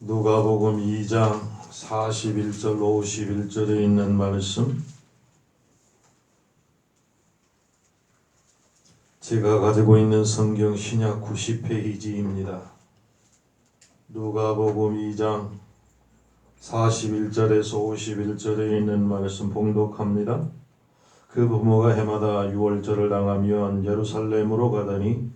누가복음 2장 41절 51절에 있는 말씀, 제가 가지고 있는 성경 신약 90페이지입니다. 누가복음 2장 41절에서 51절에 있는 말씀 봉독합니다. 그 부모가 해마다 유월절을 당하면 예루살렘으로 가더니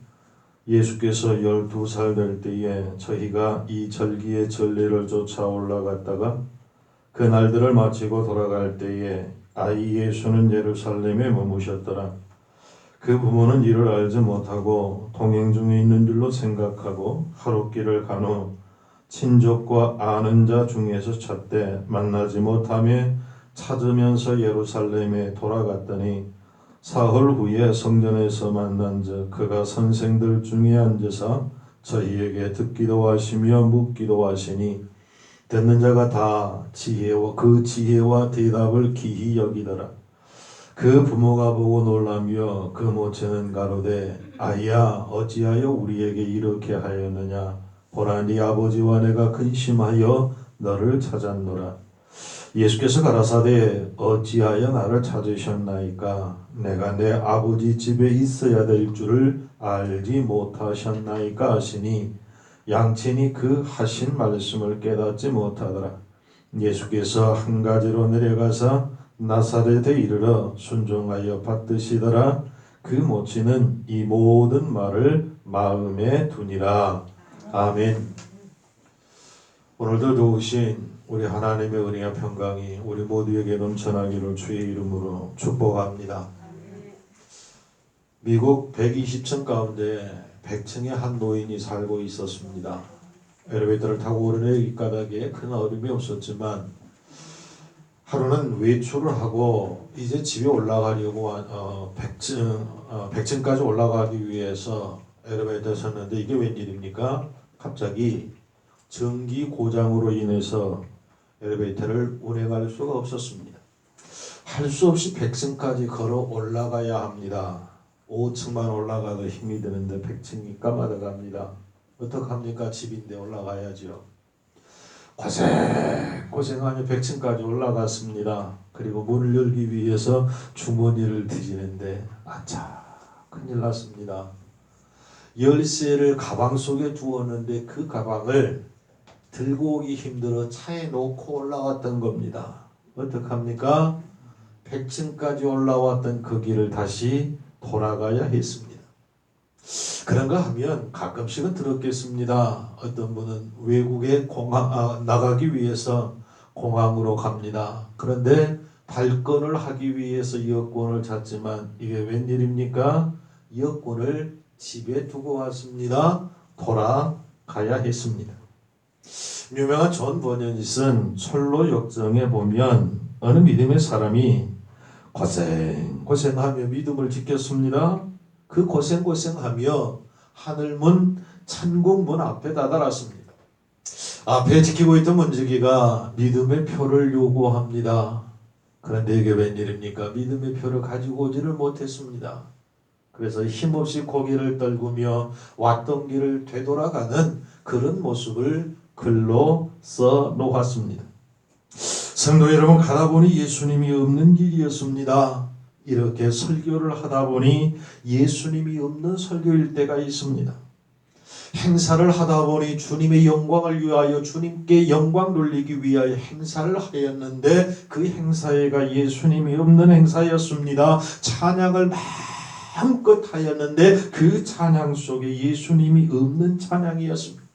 예수께서 12살 될 때에 저희가 이 절기의 전례를 쫓아 올라갔다가 그 날들을 마치고 돌아갈 때에 아이 예수는 예루살렘에 머무셨더라. 그 부모는 이를 알지 못하고 동행 중에 있는 줄로 생각하고 하룻길을 간 후 친족과 아는 자 중에서 찾되 만나지 못하며 찾으면서 예루살렘에 돌아갔더니 사흘 후에 성전에서 만난즉 그가 선생들 중에 앉아서 저희에게 듣기도 하시며 묻기도 하시니 듣는 자가 다 지혜와 대답을 기히 여기더라. 그 부모가 보고 놀라며 그 모체는 가로되 아이야 어찌하여 우리에게 이렇게 하였느냐. 보라 네 아버지와 내가 근심하여 너를 찾았노라. 예수께서 가라사대 어찌하여 나를 찾으셨나이까. 내가 내 아버지 집에 있어야 될 줄을 알지 못하셨나이까 하시니 양친이 그 하신 말씀을 깨닫지 못하더라. 예수께서 한 가지로 내려가서 나사렛에 이르러 순종하여 받드시더라. 그 모친은 이 모든 말을 마음에 두니라. 아멘. 오늘도 도우신 우리 하나님의 은혜와 평강이 우리 모두에게 넘쳐나기를 주의 이름으로 축복합니다. 미국 120층 가운데 100층의 한 노인이 살고 있었습니다. 엘리베이터를 타고 오르내 윗가닥에 큰 어려움이 없었지만 하루는 외출을 하고 이제 집에 올라가려고 100층까지 올라가기 위해서 엘리베이터에 섰는데 이게 웬일입니까? 갑자기 전기 고장으로 인해서 엘리베이터를 운행할 수가 없었습니다. 할 수 없이 100층까지 걸어 올라가야 합니다. 5층만 올라가도 힘이 드는데 100층이 까마득합니다. 어떡합니까? 집인데 올라가야죠. 고생하며 100층까지 올라갔습니다. 그리고 문을 열기 위해서 주머니를 뒤지는데 아차 큰일 났습니다. 열쇠를 가방 속에 두었는데 그 가방을 들고 오기 힘들어 차에 놓고 올라왔던 겁니다. 어떡합니까? 100층까지 올라왔던 그 길을 다시 돌아가야 했습니다. 그런가 하면 가끔씩은 들었겠습니다. 어떤 분은 외국에 나가기 위해서 공항으로 갑니다. 그런데 발권을 하기 위해서 여권을 찾지만 이게 웬일입니까? 여권을 집에 두고 왔습니다. 돌아가야 했습니다. 유명한 존 버년이 쓴 솔로 역정에 보면 어느 믿음의 사람이 고생하며 믿음을 지켰습니다. 그 고생하며 하늘문 천국문 앞에 다다랐습니다. 앞에 지키고 있던 문지기가 믿음의 표를 요구합니다. 그런데 이게 웬일입니까? 믿음의 표를 가지고 오지를 못했습니다. 그래서 힘없이 고개를 떨구며 왔던 길을 되돌아가는 그런 모습을 글로 써 놓았습니다. 성도 여러분, 가다 보니 예수님이 없는 길이었습니다. 이렇게 설교를 하다 보니 예수님이 없는 설교일 때가 있습니다. 행사를 하다 보니 주님의 영광을 위하여 주님께 영광 돌리기 위하여 행사를 하였는데 그 행사회가 예수님이 없는 행사였습니다. 찬양을 마음껏 하였는데 그 찬양 속에 예수님이 없는 찬양이었습니다.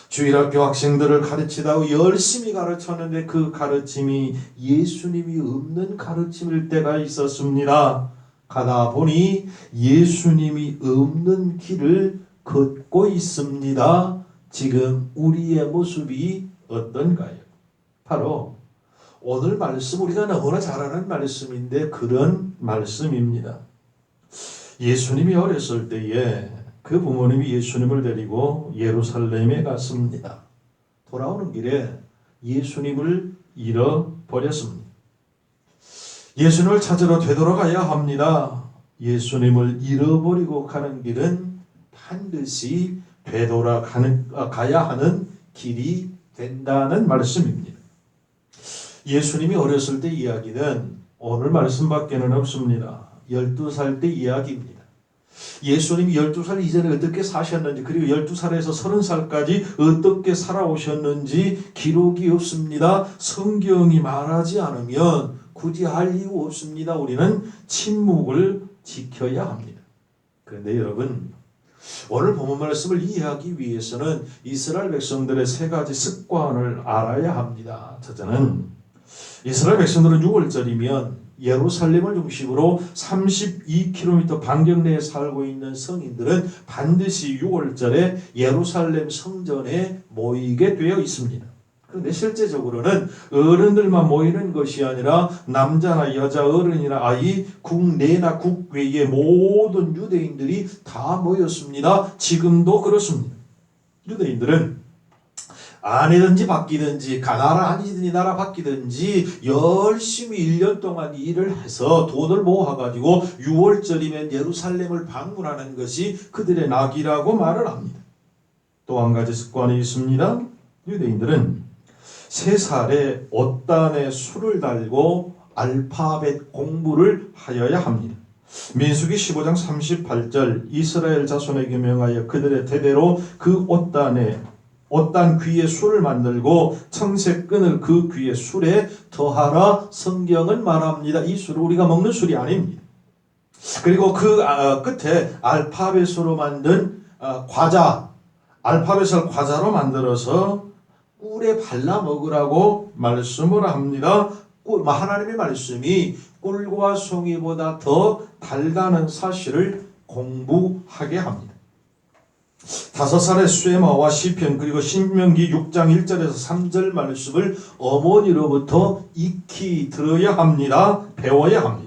주일학교 학생들을 가르치다가 열심히 가르쳤는데 그 가르침이 예수님이 없는 가르침일 때가 있었습니다. 가다 보니 예수님이 없는 길을 걷고 있습니다. 지금 우리의 모습이 어떤가요? 바로 오늘 말씀, 우리가 너무나 잘 아는 말씀인데 그런 말씀입니다. 예수님이 어렸을 때에 그 부모님이 예수님을 데리고 예루살렘에 갔습니다. 돌아오는 길에 예수님을 잃어버렸습니다. 예수님을 찾으러 되돌아가야 합니다. 예수님을 잃어버리고 가는 길은 반드시 되돌아가야 하는 길이 된다는 말씀입니다. 예수님이 어렸을 때 이야기는 오늘 말씀밖에는 없습니다. 12살 때 이야기입니다. 예수님이 12살 이전에 어떻게 사셨는지, 그리고 12살에서 30살까지 어떻게 살아오셨는지 기록이 없습니다. 성경이 말하지 않으면 굳이 할 이유 없습니다. 우리는 침묵을 지켜야 합니다. 그런데 여러분, 오늘 본문 말씀을 이해하기 위해서는 이스라엘 백성들의 세 가지 습관을 알아야 합니다. 첫째는 이스라엘 백성들은 6월절이면 예루살렘을 중심으로 32km 반경 내에 살고 있는 성인들은 반드시 6월절에 예루살렘 성전에 모이게 되어 있습니다. 그런데 실제적으로는 어른들만 모이는 것이 아니라 남자나 여자, 어른이나 아이, 국내나 국외의 모든 유대인들이 다 모였습니다. 지금도 그렇습니다. 유대인들은 아니든지 바뀌든지 나라 아니든지 나라 바뀌든지 열심히 1년 동안 일을 해서 돈을 모아가지고 6월절이면 예루살렘을 방문하는 것이 그들의 낙이라고 말을 합니다. 또 한 가지 습관이 있습니다. 유대인들은 3살에 옷단에 술을 달고 알파벳 공부를 하여야 합니다. 민수기 15장 38절 이스라엘 자손에게 명하여 그들의 대대로 그 옷단 귀에 술을 만들고 청색 끈을 그 귀에 술에 더하라 성경은 말합니다. 이 술은 우리가 먹는 술이 아닙니다. 그리고 그 끝에 알파벳으로 만든 과자, 알파벳을 과자로 만들어서 꿀에 발라 먹으라고 말씀을 합니다. 하나님의 말씀이 꿀과 송이보다 더 달다는 사실을 공부하게 합니다. 5살의 수에마와 시편 그리고 신명기 6장 1절에서 3절 말씀을 어머니로부터 익히 들어야 합니다. 배워야 합니다.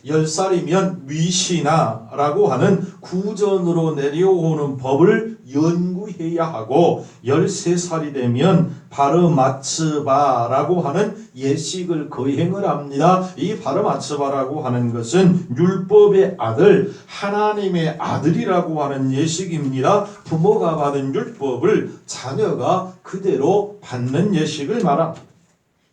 10살이면 위시나라고 하는 구전으로 내려오는 법을 연구해야 하고 13살이 되면 바르마츠바라고 하는 예식을 거행을 합니다. 이 바르마츠바라고 하는 것은 율법의 아들, 하나님의 아들이라고 하는 예식입니다. 부모가 받은 율법을 자녀가 그대로 받는 예식을 말합니다.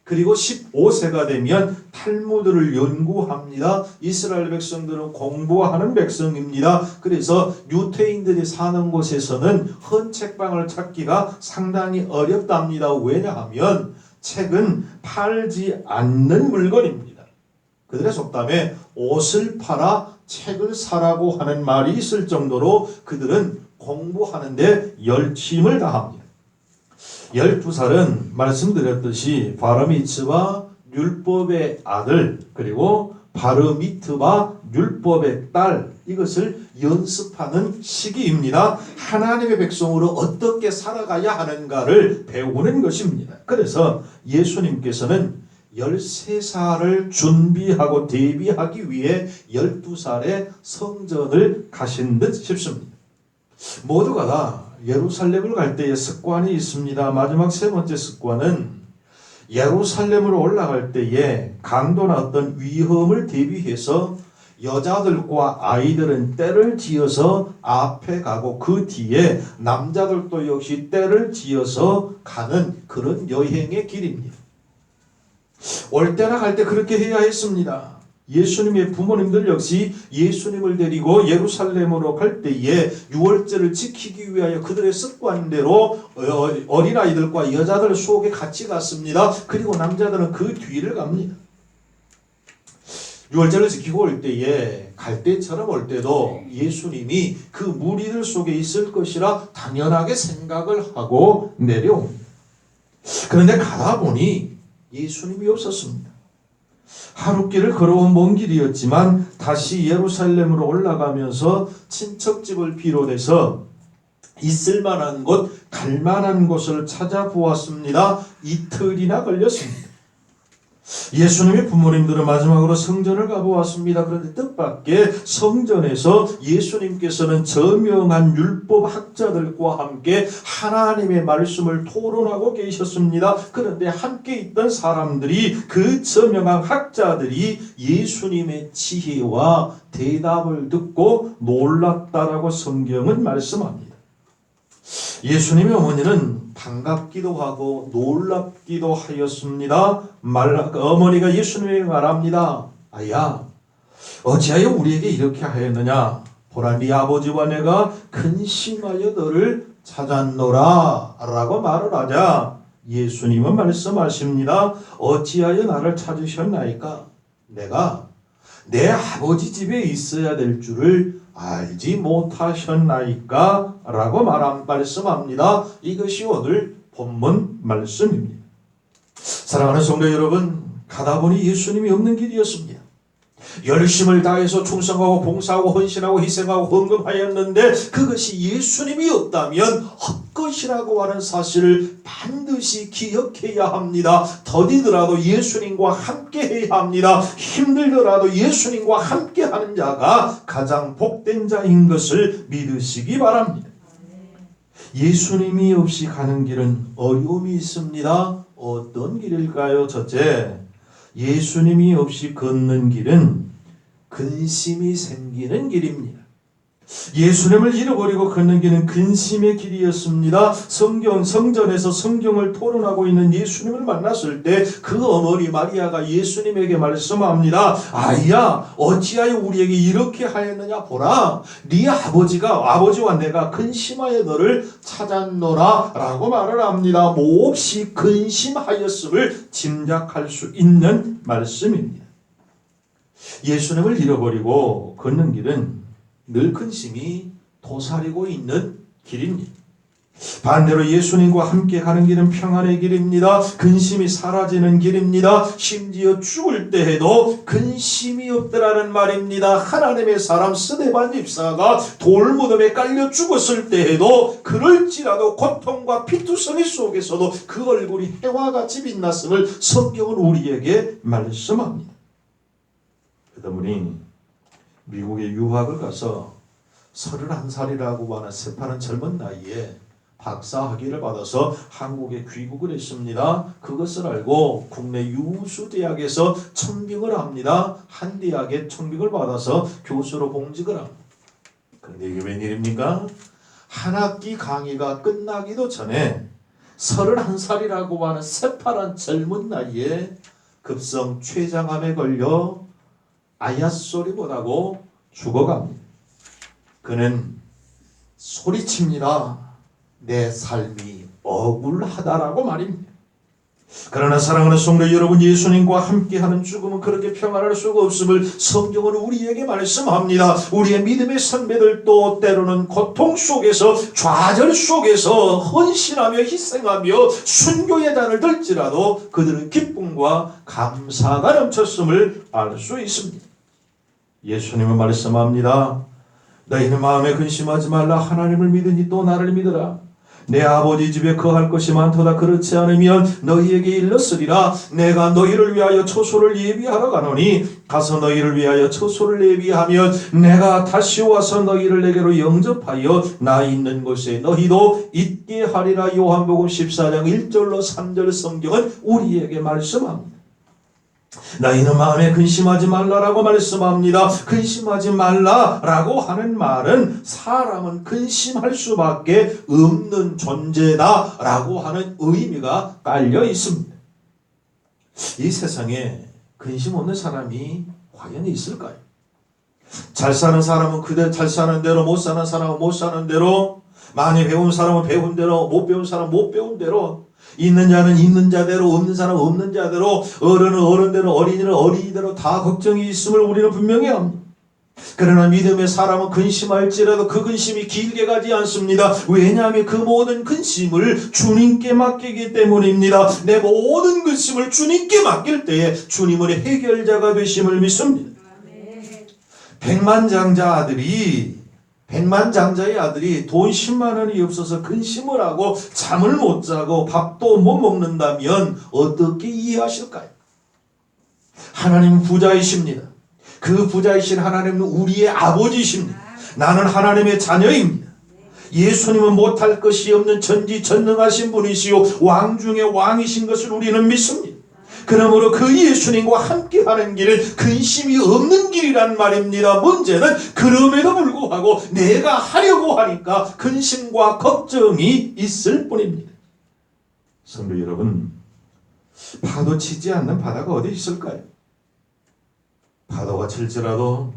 그리고 15세가 되면 탈무드를 연구합니다. 이스라엘 백성들은 공부하는 백성입니다. 그래서 유대인들이 사는 곳에서는 헌 책방을 찾기가 상당히 어렵답니다. 왜냐하면 책은 팔지 않는 물건입니다. 그들의 속담에 옷을 팔아 책을 사라고 하는 말이 있을 정도로 그들은 공부하는데 열심을 다합니다. 12살은 말씀드렸듯이 바르미츠바 율법의 아들 그리고 바르미트바 율법의 딸 이것을 연습하는 시기입니다. 하나님의 백성으로 어떻게 살아가야 하는가를 배우는 것입니다. 그래서 예수님께서는 13살을 준비하고 대비하기 위해 12살에 성전을 가신 듯 싶습니다. 모두가 다 예루살렘을 갈 때의 습관이 있습니다. 마지막 세 번째 습관은 예루살렘으로 올라갈 때에 강도나 어떤 위험을 대비해서 여자들과 아이들은 떼를 지어서 앞에 가고 그 뒤에 남자들도 역시 떼를 지어서 가는 그런 여행의 길입니다. 올 때나 갈 때 그렇게 해야 했습니다. 예수님의 부모님들 역시 예수님을 데리고 예루살렘으로 갈 때에 유월절을 지키기 위하여 그들의 습관대로 어린아이들과 여자들 속에 같이 갔습니다. 그리고 남자들은 그 뒤를 갑니다. 유월절을 지키고 올 때에 갈 때처럼 올 때도 예수님이 그 무리들 속에 있을 것이라 당연하게 생각을 하고 내려옵니다. 그런데 가다 보니 예수님이 없었습니다. 하룻길을 걸어온 먼 길이었지만 다시 예루살렘으로 올라가면서 친척집을 비롯해서 있을 만한 곳, 갈 만한 곳을 찾아보았습니다. 이틀이나 걸렸습니다. 예수님의 부모님들은 마지막으로 성전을 가보았습니다. 그런데 뜻밖의 성전에서 예수님께서는 저명한 율법 학자들과 함께 하나님의 말씀을 토론하고 계셨습니다. 그런데 함께 있던 사람들이 그 저명한 학자들이 예수님의 지혜와 대답을 듣고 놀랐다라고 성경은 말씀합니다. 예수님의 어머니는 반갑기도 하고 놀랍기도 하였습니다. 어머니가 예수님에게 말합니다. 아야, 어찌하여 우리에게 이렇게 하였느냐? 보라, 네 아버지와 내가 근심하여 너를 찾았노라 라고 말을 하자 예수님은 말씀하십니다. 어찌하여 나를 찾으셨나이까? 내가 내 아버지 집에 있어야 될 줄을 알지 못하셨나이까? 라고 말씀합니다. 이것이 오늘 본문 말씀입니다. 사랑하는 성도 여러분, 가다 보니 예수님이 없는 길이었습니다. 열심을 다해서 충성하고 봉사하고 헌신하고 희생하고 헌금하였는데 그것이 예수님이 없다면 헛것이라고 하는 사실을 반드시 기억해야 합니다. 더디더라도 예수님과 함께 해야 합니다. 힘들더라도 예수님과 함께 하는 자가 가장 복된 자인 것을 믿으시기 바랍니다. 예수님이 없이 가는 길은 어려움이 있습니다. 어떤 길일까요? 첫째, 예수님이 없이 걷는 길은 근심이 생기는 길입니다. 예수님을 잃어버리고 걷는 길은 근심의 길이었습니다. 성전에서 성경을 토론하고 있는 예수님을 만났을 때 그 어머니 마리아가 예수님에게 말씀합니다. 아이야, 어찌하여 우리에게 이렇게 하였느냐? 보라, 네 아버지와 내가 근심하여 너를 찾았노라 라고 말을 합니다. 몹시 근심하였음을 짐작할 수 있는 말씀입니다. 예수님을 잃어버리고 걷는 길은 늘 근심이 도사리고 있는 길입니다. 반대로 예수님과 함께 가는 길은 평안의 길입니다. 근심이 사라지는 길입니다. 심지어 죽을 때에도 근심이 없더라는 말입니다. 하나님의 사람 스데반 집사가 돌무덤에 깔려 죽었을 때에도 그럴지라도 고통과 피투성이 속에서도 그 얼굴이 해와 같이 빛났음을 성경은 우리에게 말씀합니다. 그러다 보니 미국에 유학을 가서 31살이라고 하는 새파란 젊은 나이에 박사학위를 받아서 한국에 귀국을 했습니다. 그것을 알고 국내 유수 대학에서 청빙을 합니다. 한 대학에 청빙을 받아서 교수로 봉직을 합니다. 그런데 이게 웬일입니까? 한 학기 강의가 끝나기도 전에 31살이라고 하는 새파란 젊은 나이에 급성 췌장암에 걸려 아야소리 못하고 죽어갑니다. 그는 소리칩니다. 내 삶이 억울하다라고 말입니다. 그러나 사랑하는 성도 여러분, 예수님과 함께하는 죽음은 그렇게 평안할 수가 없음을 성경은 우리에게 말씀합니다. 우리의 믿음의 선배들도 때로는 고통 속에서 좌절 속에서 헌신하며 희생하며 순교의 잔을 들지라도 그들은 기쁨과 감사가 넘쳤음을 알 수 있습니다. 예수님은 말씀합니다. 너희는 마음에 근심하지 말라. 하나님을 믿으니 또 나를 믿으라. 내 아버지 집에 거할 것이 많도다. 그렇지 않으면 너희에게 일렀으리라. 내가 너희를 위하여 처소를 예비하러 가노니 가서 너희를 위하여 처소를 예비하면 내가 다시 와서 너희를 내게로 영접하여 나 있는 곳에 너희도 있게 하리라. 요한복음 14장 1절로 3절 성경은 우리에게 말씀합니다. 너희는 마음에 근심하지 말라라고 말씀합니다. 근심하지 말라라고 하는 말은 사람은 근심할 수밖에 없는 존재다라고 하는 의미가 깔려 있습니다. 이 세상에 근심 없는 사람이 과연 있을까요? 잘 사는 사람은 그대로 잘 사는 대로, 못 사는 사람은 못 사는 대로, 많이 배운 사람은 배운 대로, 못 배운 사람은 못 배운 대로, 있는 자는 있는 자대로, 없는 사람은 없는 자대로, 어른은 어른대로, 어린이는 어린이대로 다 걱정이 있음을 우리는 분명히 합니다. 그러나 믿음의 사람은 근심할지라도 그 근심이 길게 가지 않습니다. 왜냐하면 그 모든 근심을 주님께 맡기기 때문입니다. 내 모든 근심을 주님께 맡길 때에 주님은 해결자가 되심을 믿습니다. 백만장자의 아들이 돈 10만 원이 없어서 근심을 하고 잠을 못 자고 밥도 못 먹는다면 어떻게 이해하실까요? 하나님은 부자이십니다. 그 부자이신 하나님은 우리의 아버지십니다. 나는 하나님의 자녀입니다. 예수님은 못할 것이 없는 전지전능하신 분이시요 왕 중의 왕이신 것을 우리는 믿습니다. 그러므로 그 예수님과 함께하는 길은 근심이 없는 길이란 말입니다. 문제는 그럼에도 불구하고 내가 하려고 하니까 근심과 걱정이 있을 뿐입니다. 성도 여러분, 파도 치지 않는 바다가 어디 있을까요? 파도가 칠지라도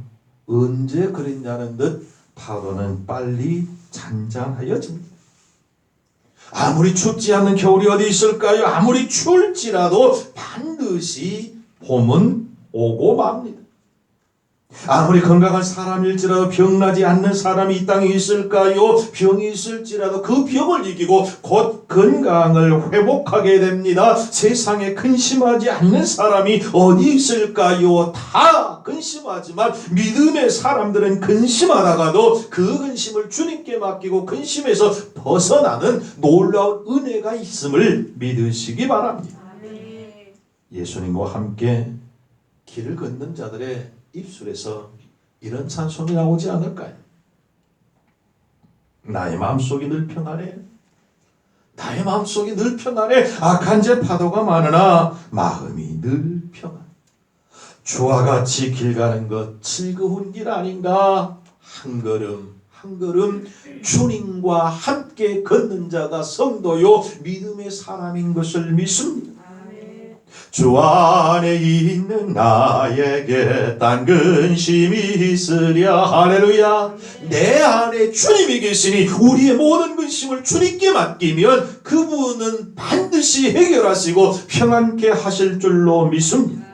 언제 그랬냐는 듯 파도는 빨리 잔잔하여집니다. 아무리 춥지 않는 겨울이 어디 있을까요? 아무리 추울지라도 반드시 봄은 오고 맙니다. 아무리 건강한 사람일지라도 병나지 않는 사람이 이 땅에 있을까요? 병이 있을지라도 그 병을 이기고 곧 건강을 회복하게 됩니다. 세상에 근심하지 않는 사람이 어디 있을까요? 다 근심하지만 믿음의 사람들은 근심하다가도 그 근심을 주님께 맡기고 근심에서 벗어나는 놀라운 은혜가 있음을 믿으시기 바랍니다. 예수님과 함께 길을 걷는 자들의 입술에서 이런 찬송이 나오지 않을까요? 나의 마음속이 늘 평안해. 나의 마음속이 늘 평안해. 악한 제 파도가 많으나 마음이 늘 평안. 주와 같이 길 가는 것 즐거운 길 아닌가. 한 걸음 한 걸음 주님과 함께 걷는 자가 성도요 믿음의 사람인 것을 믿습니다. 주 안에 있는 나에게 딴 근심이 있으랴. 할렐루야. 내 안에 주님이 계시니 우리의 모든 근심을 주님께 맡기면 그분은 반드시 해결하시고 평안케 하실 줄로 믿습니다.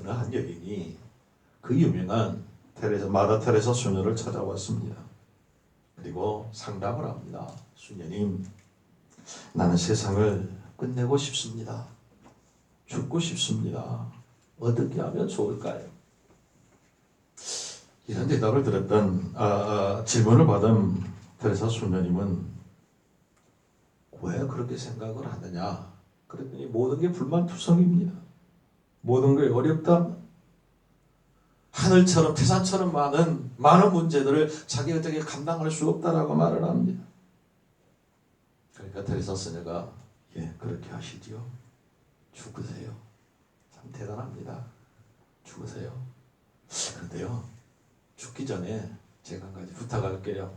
어느 한 여인이 그 유명한 마다 테레사 수녀를 찾아왔습니다. 그리고 상담을 합니다. 수녀님, 나는 세상을 끝내고 싶습니다. 죽고 싶습니다. 어떻게 하면 좋을까요? 이런 대답을 들었던 질문을 받은 테레사 수녀님은 왜 그렇게 생각을 하느냐? 그랬더니 모든 게 불만투성입니다. 모든 게 어렵다. 하늘처럼 태산처럼 많은 문제들을 자기가 어떻게 감당할 수 없다라고 말을 합니다. 그러니까 테레사 수녀가 그렇게 하시지요. 죽으세요. 참 대단합니다. 죽으세요. 그런데요, 죽기 전에 제가 한 가지 부탁할게요.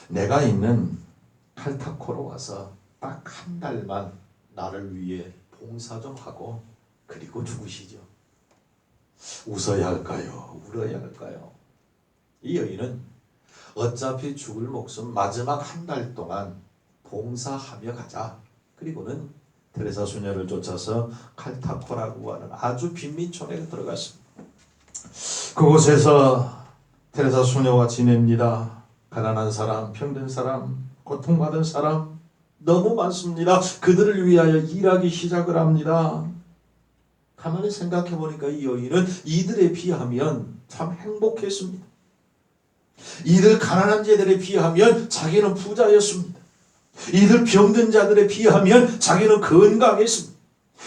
내가 있는 칼타코로 와서 딱 한 달만 나를 위해 봉사 좀 하고 그리고 죽으시죠. 웃어야 할까요? 울어야 할까요? 이 여인은 어차피 죽을 목숨 마지막 한 달 동안 봉사하며 가자. 그리고는 테레사 수녀를 쫓아서 칼타코라고 하는 아주 빈민촌에 들어갔습니다. 그곳에서 테레사 수녀와 지냅니다. 가난한 사람, 병든 사람, 고통받은 사람 너무 많습니다. 그들을 위하여 일하기 시작을 합니다. 가만히 생각해 보니까 이 여인은 이들에 비하면 참 행복했습니다. 이들 가난한 자들에 비하면 자기는 부자였습니다. 이들 병든 자들에 비하면 자기는 건강했습니다.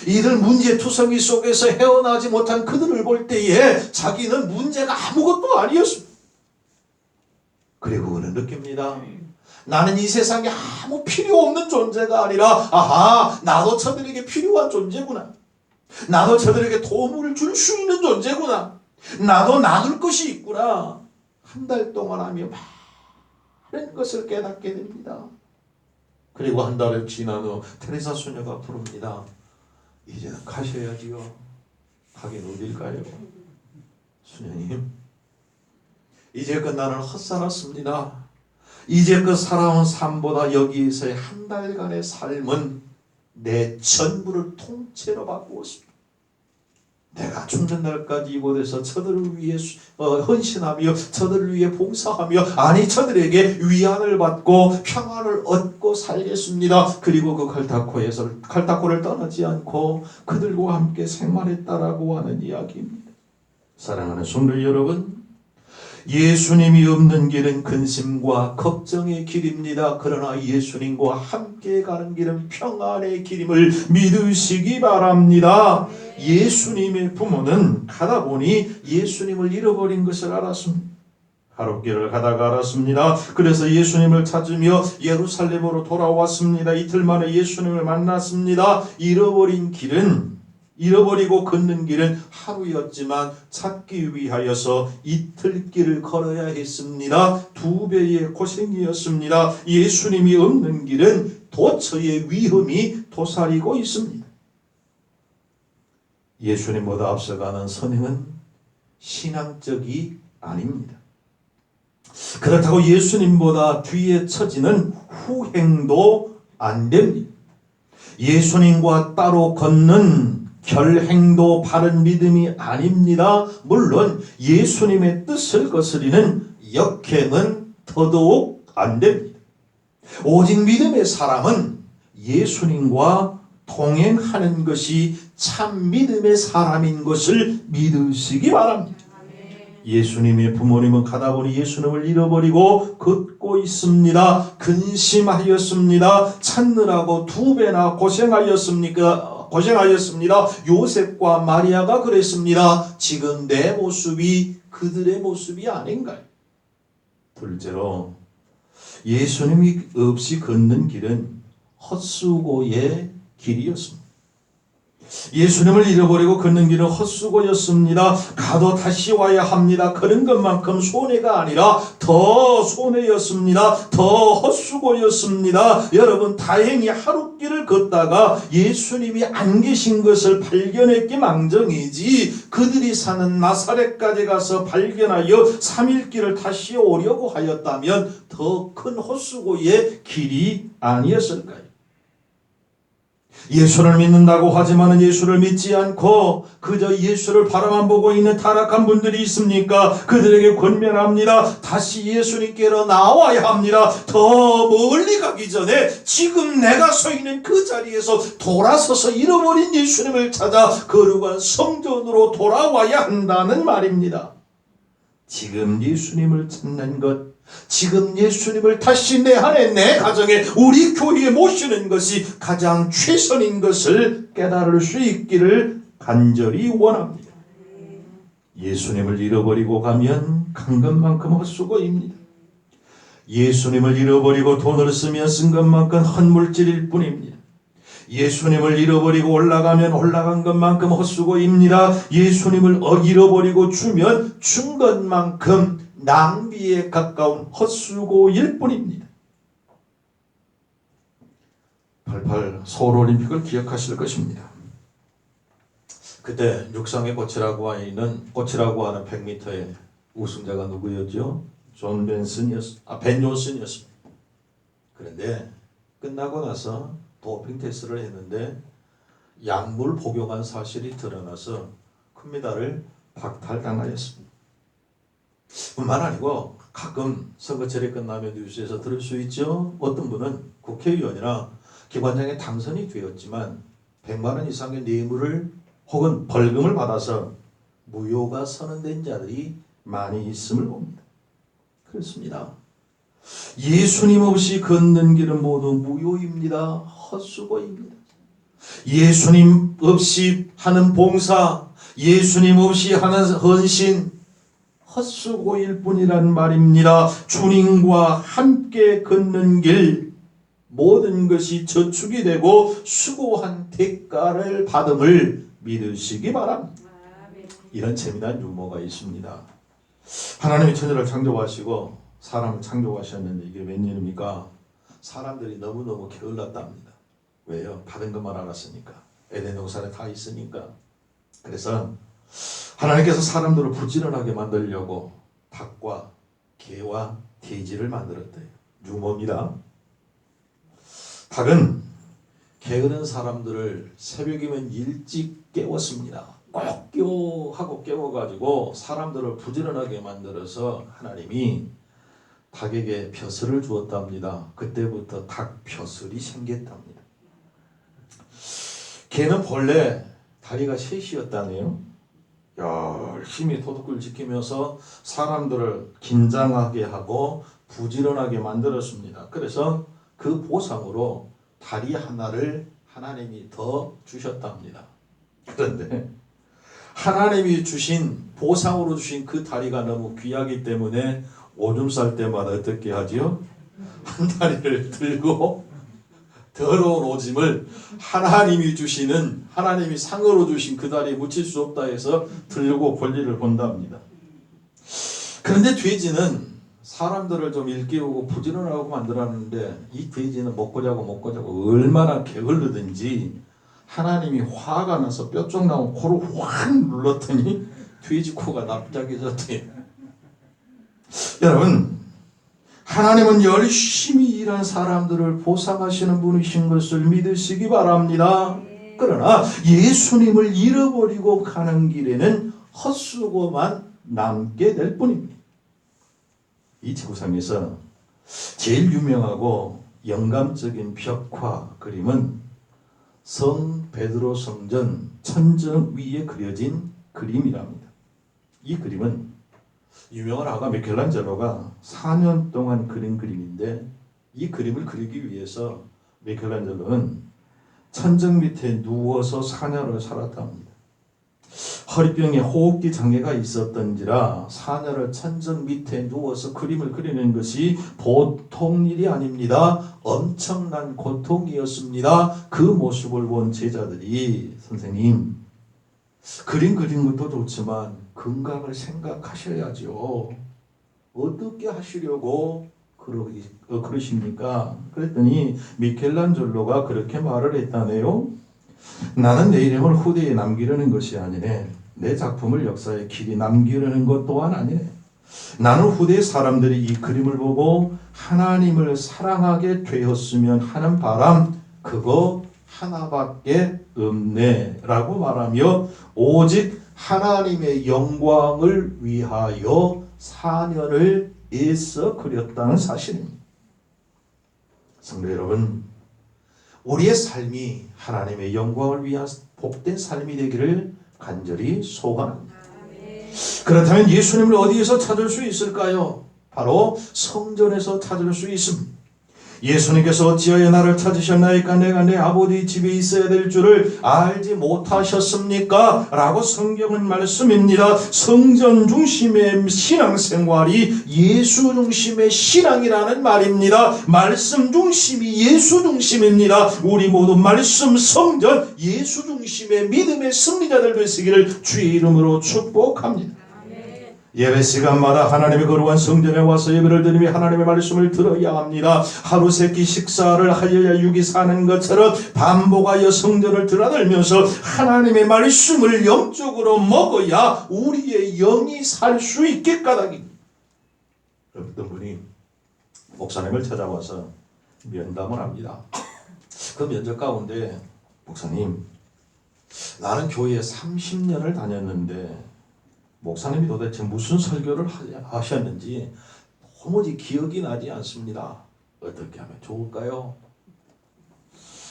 이들 문제투성이 속에서 헤어나지 못한 그들을 볼 때에 자기는 문제가 아무것도 아니었습니다. 그리고 그는 느낍니다. 나는 이 세상에 아무 필요 없는 존재가 아니라 나도 저들에게 필요한 존재구나. 나도 저들에게 도움을 줄 수 있는 존재구나. 나도 나눌 것이 있구나. 한 달 동안 하며 많은 것을 깨닫게 됩니다. 그리고 한 달을 지난 후 테레사 수녀가 부릅니다. 이제는 가셔야지요. 가긴 어딜까요? 수녀님, 이제껏 나는 헛살았습니다. 이제껏 살아온 삶보다 여기에서의 한 달간의 삶은 내 전부를 통째로 바꾸었습니다. 내가 죽는 날까지 이곳에서 저들을 위해 헌신하며 저들을 위해 봉사하며 저들에게 위안을 받고 평안을 얻고 살겠습니다. 그리고 그 칼타코를 떠나지 않고 그들과 함께 생활했다라고 하는 이야기입니다. 사랑하는 성도 여러분, 예수님이 없는 길은 근심과 걱정의 길입니다. 그러나 예수님과 함께 가는 길은 평안의 길임을 믿으시기 바랍니다. 예수님의 부모는 가다 보니 예수님을 잃어버린 것을 알았습니다. 하룻길을 가다가 알았습니다. 그래서 예수님을 찾으며 예루살렘으로 돌아왔습니다. 이틀 만에 예수님을 만났습니다. 잃어버리고 걷는 길은 하루였지만 찾기 위하여서 이틀 길을 걸어야 했습니다. 2배의 고생이었습니다. 예수님이 없는 길은 도처의 위험이 도사리고 있습니다. 예수님보다 앞서가는 선행은 신앙적이 아닙니다. 그렇다고 예수님보다 뒤에 처지는 후행도 안 됩니다. 예수님과 따로 걷는 결행도 바른 믿음이 아닙니다. 물론 예수님의 뜻을 거스리는 역행은 더더욱 안 됩니다. 오직 믿음의 사람은 예수님과 동행하는 것이 참 믿음의 사람인 것을 믿으시기 바랍니다. 예수님의 부모님은 가다 보니 예수님을 잃어버리고 걷고 있습니다. 근심하였습니다. 찾느라고 2배나 고생하였습니다. 요셉과 마리아가 그랬습니다. 지금 내 모습이 그들의 모습이 아닌가요? 둘째로 예수님이 없이 걷는 길은 헛수고의 길이었습니다. 예수님을 잃어버리고 걷는 길은 헛수고였습니다. 가도 다시 와야 합니다. 그런 것만큼 손해가 아니라 더 손해였습니다. 더 헛수고였습니다. 여러분, 다행히 하룻길을 걷다가 예수님이 안 계신 것을 발견했기 망정이지, 그들이 사는 나사렛까지 가서 발견하여 3일 길을 다시 오려고 하였다면 더 큰 헛수고의 길이 아니었을까요? 예수를 믿는다고 하지만 예수를 믿지 않고 그저 예수를 바라만 보고 있는 타락한 분들이 있습니까? 그들에게 권면합니다. 다시 예수님께로 나와야 합니다. 더 멀리 가기 전에 지금 내가 서 있는 그 자리에서 돌아서서 잃어버린 예수님을 찾아 거룩한 성전으로 돌아와야 한다는 말입니다. 지금 예수님을 찾는 것, 지금 예수님을 다시 내 안에, 내 가정에, 우리 교회에 모시는 것이 가장 최선인 것을 깨달을 수 있기를 간절히 원합니다. 예수님을 잃어버리고 가면 간 것만큼 헛수고입니다. 예수님을 잃어버리고 돈을 쓰면 쓴 것만큼 헛물질일 뿐입니다. 예수님을 잃어버리고 올라가면 올라간 것만큼 헛수고입니다. 예수님을 잃어버리고 주면 준 것만큼 낭비에 가까운 헛수고일 뿐입니다. 88 서울올림픽을 기억하실 것입니다. 그때 육상의 꽃이라고 하는 100m의 우승자가 누구였죠? 벤 존슨이었습니다. 그런데 끝나고 나서 도핑 테스트를 했는데 약물 복용한 사실이 드러나서 금메달을 박탈당하였습니다. 뿐만 아니고 가끔 선거철이 끝나면 뉴스에서 들을 수 있죠. 어떤 분은 국회의원이나 기관장에 당선이 되었지만 100만 원 이상의 뇌물을 혹은 벌금을 받아서 무효가 선언된 자들이 많이 있음을 봅니다. 그렇습니다. 예수님 없이 걷는 길은 모두 무효입니다. 헛수고입니다. 예수님 없이 하는 봉사, 예수님 없이 하는 헌신, 헛수고일 뿐이란 말입니다. 주님과 함께 걷는 길, 모든 것이 저축이 되고 수고한 대가를 받음을 믿으시기 바랍니다. 이런 재미난 유머가 있습니다. 하나님이 천지를 창조하시고 사람을 창조하셨는데 이게 웬일입니까? 사람들이 너무너무 게을렀답니다. 왜요? 받은 것만 알았으니까. 에덴 동산에 다 있으니까. 그래서 하나님께서 사람들을 부지런하게 만들려고 닭과 개와 돼지를 만들었대요. 유머입니다. 닭은 게으른 사람들을 새벽이면 일찍 깨웠습니다. 꼭 하고 깨워가지고 사람들을 부지런하게 만들어서 하나님이 닭에게 벼슬을 주었답니다. 그때부터 닭 벼슬이 생겼답니다. 개는 본래 다리가 셋이었다네요. 열심히 도둑을 지키면서 사람들을 긴장하게 하고 부지런하게 만들었습니다. 그래서 그 보상으로 다리 하나를 하나님이 더 주셨답니다. 그런데 하나님이 주신 보상으로 주신 그 다리가 너무 귀하기 때문에 오줌 쌀 때마다 어떻게 하지요? 한 다리를 들고 더러운 오줌을 하나님이 주시는, 하나님이 상으로 주신 그 다리에 묻힐 수 없다 해서 들고 볼일을 본답니다. 그런데 돼지는 사람들을 좀 일깨우고 부지런하고 만들었는데, 이 돼지는 먹고 자고 얼마나 게을르든지 하나님이 화가 나서 뼈쪽 나온 코를 확 눌렀더니 돼지 코가 납작해졌대요. 여러분, 하나님은 열심히 일한 사람들을 보상하시는 분이신 것을 믿으시기 바랍니다. 그러나 예수님을 잃어버리고 가는 길에는 헛수고만 남게 될 뿐입니다. 이 지구상에서 제일 유명하고 영감적인 벽화 그림은 성 베드로 성전 천정 위에 그려진 그림이랍니다. 이 그림은 유명한 화가 미켈란젤로가 4년 동안 그린 그림인데, 이 그림을 그리기 위해서 미켈란젤로는 천정 밑에 누워서 4년을 살았답니다. 허리병에 호흡기 장애가 있었던지라 4년을 천정 밑에 누워서 그림을 그리는 것이 보통 일이 아닙니다. 엄청난 고통이었습니다. 그 모습을 본 제자들이, 선생님, 그림 그리는 것도 좋지만 건강을 생각하셔야죠. 어떻게 하시려고 그러십니까? 그랬더니 미켈란젤로가 그렇게 말을 했다네요. 나는 내 이름을 후대에 남기려는 것이 아니네. 내 작품을 역사에 길이 남기려는 것 또한 아니네. 나는 후대 사람들이 이 그림을 보고 하나님을 사랑하게 되었으면 하는 바람, 그거 하나밖에 없네 라고 말하며 오직 하나님의 영광을 위하여 4년을 애써 그렸다는 사실입니다. 성도 여러분, 우리의 삶이 하나님의 영광을 위한 복된 삶이 되기를 간절히 소원합니다. 그렇다면 예수님을 어디에서 찾을 수 있을까요? 바로 성전에서 찾을 수 있습니다. 예수님께서 어찌하여 나를 찾으셨나이까? 내가 내 아버지 집에 있어야 될 줄을 알지 못하셨습니까? 라고 성경은 말씀입니다. 성전 중심의 신앙생활이 예수 중심의 신앙이라는 말입니다. 말씀 중심이 예수 중심입니다. 우리 모두 말씀, 성전, 예수 중심의 믿음의 승리자들 되시기를 주의 이름으로 축복합니다. 예배 시간마다 하나님의 거룩한 성전에 와서 예배를 드리며 하나님의 말씀을 들어야 합니다. 하루 세끼 식사를 하여야 육이 사는 것처럼 반복하여 성전을 드나들면서 하나님의 말씀을 영적으로 먹어야 우리의 영이 살 수 있게 까닭입니다. 어떤 분이 목사님을 찾아와서 면담을 합니다. 그 면접 가운데, 목사님, 나는 교회에 30년을 다녔는데 목사님이 도대체 무슨 설교를 하셨는지 도무지 기억이 나지 않습니다. 어떻게 하면 좋을까요?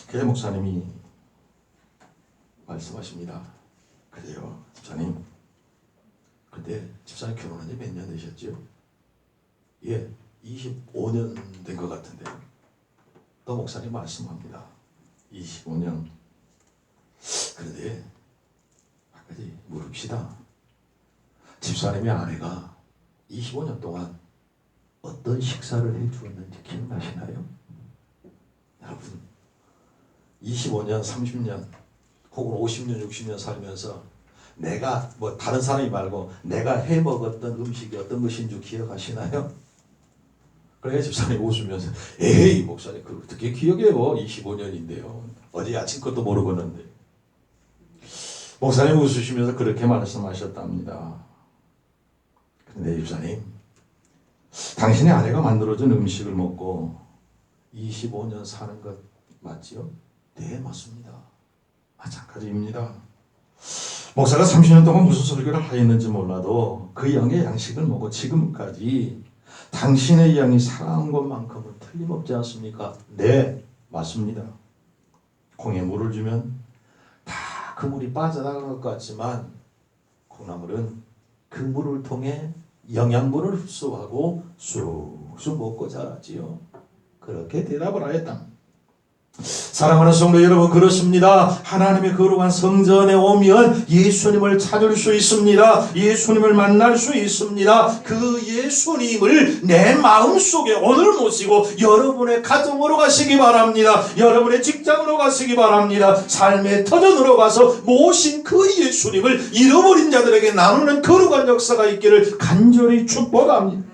그래 목사님이 말씀하십니다. 그래요, 집사님. 근데 집사님 결혼한 지 몇 년 되셨죠? 예, 25년 된 것 같은데. 또 목사님 말씀합니다. 25년. 그런데 한 가지 물읍시다. 집사님의 아내가 25년 동안 어떤 식사를 해주었는지 기억나시나요? 여러분, 25년, 30년 혹은 50년, 60년 살면서 내가, 다른 사람이 말고 내가 해먹었던 음식이 어떤 것인지 기억하시나요? 그래 집사님 웃으면서, 에이 목사님 그걸 어떻게 기억해요? 25년인데요. 어제 아침 것도 모르겠는데. 목사님 웃으시면서 그렇게 말씀하셨답니다. 근데 집사님, 당신의 아내가 만들어준 음식을 먹고 25년 사는 것 맞지요? 네, 맞습니다. 마찬가지입니다. 목사가 30년 동안 무슨 설교를 하였는지 몰라도 그 양의 양식을 먹고 지금까지 당신의 양이 살아온 것만큼은 틀림없지 않습니까? 네, 맞습니다. 콩에 물을 주면 다 그 물이 빠져나갈 것 같지만 콩나물은 그 물을 통해 영양분을 흡수하고 쑥쑥 먹고 자라지요. 그렇게 대답을 하였다. 사랑하는 성도 여러분, 그렇습니다. 하나님의 거룩한 성전에 오면 예수님을 찾을 수 있습니다. 예수님을 만날 수 있습니다. 그 예수님을 내 마음속에 오늘 모시고 여러분의 가정으로 가시기 바랍니다. 여러분의 직장으로 가시기 바랍니다. 삶의 터전으로 가서 모신 그 예수님을 잃어버린 자들에게 나누는 거룩한 역사가 있기를 간절히 축복합니다.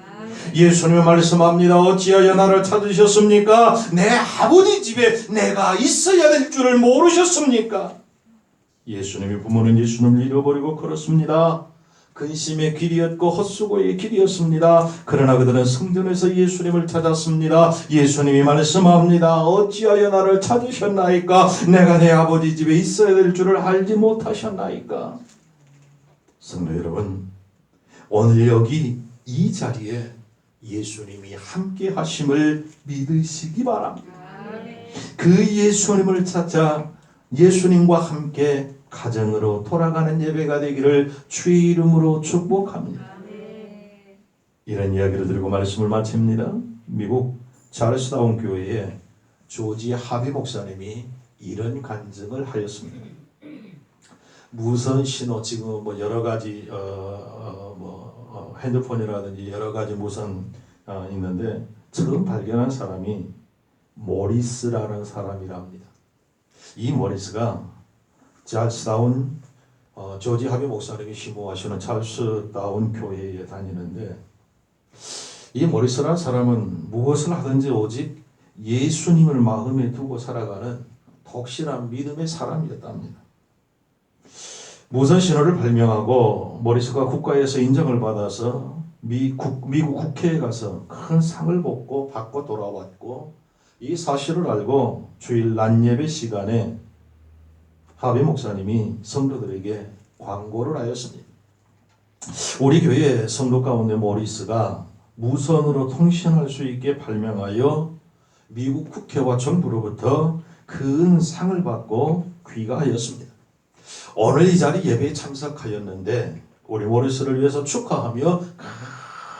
예수님이 말씀합니다. 어찌하여 나를 찾으셨습니까? 내 아버지 집에 내가 있어야 될 줄을 모르셨습니까? 예수님의 부모는 예수님을 잃어버리고 그렇습니다. 근심의 길이었고 헛수고의 길이었습니다. 그러나 그들은 성전에서 예수님을 찾았습니다. 예수님이 말씀합니다. 어찌하여 나를 찾으셨나이까? 내가 내 아버지 집에 있어야 될 줄을 알지 못하셨나이까? 성도 여러분, 오늘 여기 이 자리에 예수님이 함께 하심을 믿으시기 바랍니다. 그 예수님을 찾아 예수님과 함께 가정으로 돌아가는 예배가 되기를 주의 이름으로 축복합니다. 이런 이야기를 드리고 말씀을 마칩니다. 미국 찰스다운 교회에 조지 하비 목사님이 이런 간증을 하였습니다. 무선 신호, 지금 뭐 여러 가지 핸드폰이라든지 여러 가지 무선 있는데 처음 발견한 사람이 모리스라는 사람이랍니다. 이 모리스가 찰스다운 조지 하비 목사님이 심호하시는 찰스다운 교회에 다니는데, 이 모리스라는 사람은 무엇을 하든지 오직 예수님을 마음에 두고 살아가는 독실한 믿음의 사람이었답니다. 무선 신호를 발명하고 모리스가 국가에서 인정을 받아서 미국 국회에 가서 큰 상을 받고 돌아왔고, 이 사실을 알고 주일 낮 예배 시간에 하비 목사님이 성도들에게 광고를 하였습니다. 우리 교회 성도 가운데 모리스가 무선으로 통신할 수 있게 발명하여 미국 국회와 정부로부터 큰 상을 받고 귀가하였습니다. 오늘 이 자리 예배에 참석하였는데 우리 모리스를 위해서 축하하며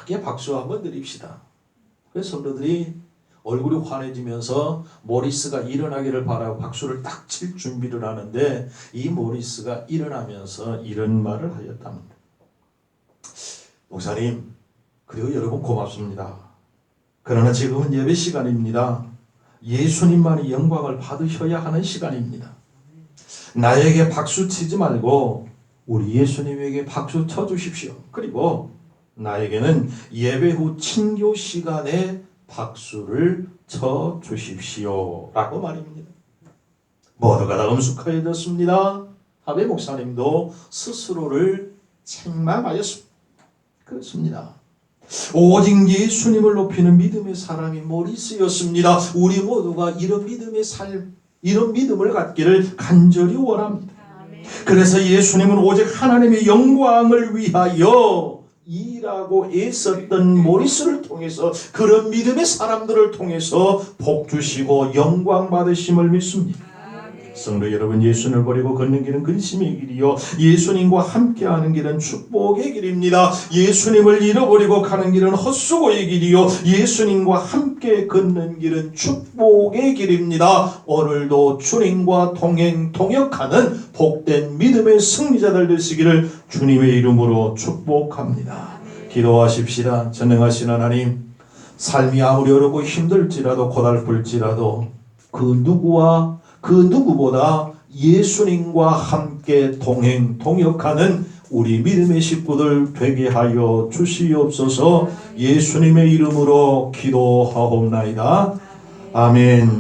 크게 박수 한번 드립시다. 그래서 성도들이 얼굴이 환해지면서 모리스가 일어나기를 바라고 박수를 딱 칠 준비를 하는데, 이 모리스가 일어나면서 이런 말을 하였답니다. 목사님, 그리고 여러분 고맙습니다. 그러나 지금은 예배 시간입니다. 예수님만이 영광을 받으셔야 하는 시간입니다. 나에게 박수 치지 말고 우리 예수님에게 박수 쳐주십시오. 그리고 나에게는 예배 후 친교 시간에 박수를 쳐주십시오 라고 말입니다. 모두가 다 엄숙하여졌습니다. 하비 목사님도 스스로를 책망하였습니다. 그렇습니다. 오직 예수님을 높이는 믿음의 사람이 모리스였습니다. 우리 모두가 이런 믿음의 삶, 이런 믿음을 갖기를 간절히 원합니다. 그래서 예수님은 오직 하나님의 영광을 위하여 일하고 애썼던 모리스를 통해서, 그런 믿음의 사람들을 통해서 복 주시고 영광 받으심을 믿습니다. 성도 여러분, 예수님을 버리고 걷는 길은 근심의 길이요 예수님과 함께하는 길은 축복의 길입니다. 예수님을 잃어버리고 가는 길은 헛수고의 길이요 예수님과 함께 걷는 길은 축복의 길입니다. 오늘도 주님과 동행하는 복된 믿음의 승리자들 되시기를 주님의 이름으로 축복합니다. 기도하십시다. 전능하신 하나님, 삶이 아무리 어렵고 힘들지라도 고달플지라도 그 누구보다 예수님과 함께 동행하는 우리 믿음의 식구들 되게 하여 주시옵소서. 예수님의 이름으로 기도하옵나이다. 아멘.